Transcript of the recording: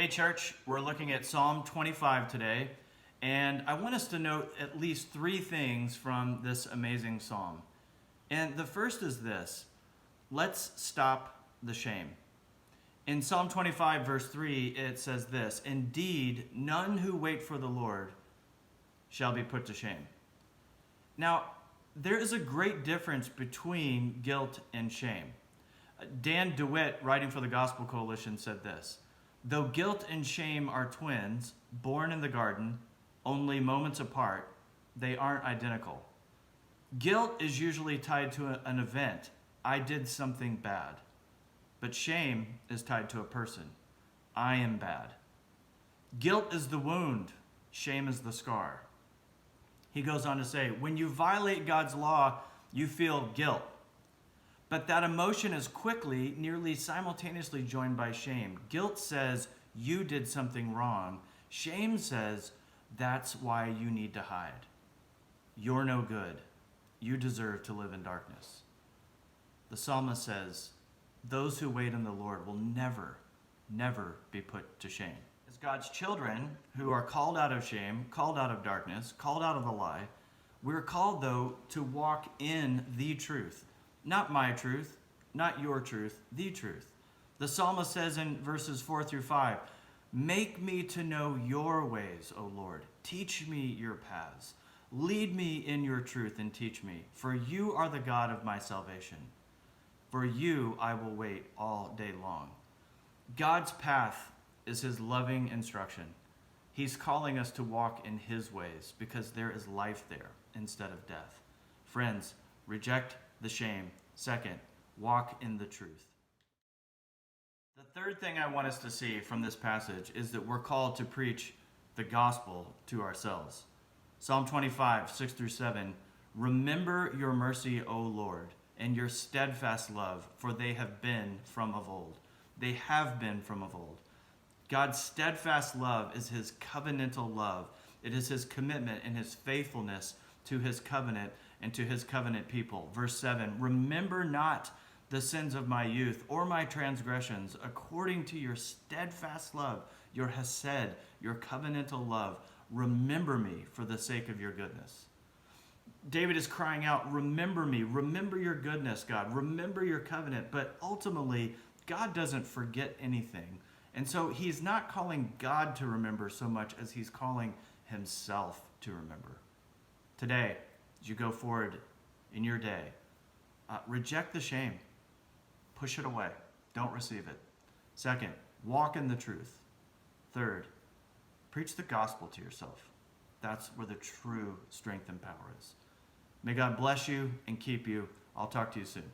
Hey church, we're looking at Psalm 25 today, and I want us to note at least three things from this amazing psalm. And the first is this: let's stop the shame. In Psalm 25 verse 3, it says this: "Indeed, none who wait for the Lord shall be put to shame." Now, there is a great difference between guilt and shame. Dan DeWitt, writing for the Gospel Coalition, said this: "Though guilt and shame are twins, born in the garden, only moments apart, they aren't identical. Guilt is usually tied to an event. I did something bad. But shame is tied to a person. I am bad. Guilt is the wound. Shame is the scar." He goes on to say, when you violate God's law, you feel guilt. But that emotion is quickly, nearly simultaneously joined by shame. Guilt says you did something wrong. Shame says that's why you need to hide. You're no good. You deserve to live in darkness. The psalmist says, those who wait on the Lord will never, never be put to shame. As God's children who are called out of shame, called out of darkness, called out of the lie, we're called, though, to walk in the truth. Not my truth, not your truth, the truth. The psalmist says in verses 4 through 5, "Make me to know your ways, O Lord. Teach me your paths. Lead me in your truth and teach me, for you are the God of my salvation. For you I will wait all day long." God's path is his loving instruction. He's calling us to walk in his ways because there is life there instead of death. Friends, reject the shame. Second, walk in the truth. The third thing I want us to see from this passage is that we're called to preach the gospel to ourselves. Psalm 25, 6 through 7, "Remember your mercy, O Lord, and your steadfast love, for they have been from of old." They have been from of old. God's steadfast love is his covenantal love. It is his commitment and his faithfulness to his covenant and to his covenant people. Verse 7, "Remember not the sins of my youth or my transgressions. According to your steadfast love, your hesed, your covenantal love, remember me for the sake of your goodness." David is crying out, remember me, remember your goodness, God, remember your covenant. But ultimately, God doesn't forget anything. And so he's not calling God to remember so much as he's calling himself to remember. Today, as you go forward in your day, reject the shame. Push it away. Don't receive it. Second, walk in the truth. Third, preach the gospel to yourself. That's where the true strength and power is. May God bless you and keep you. I'll talk to you soon.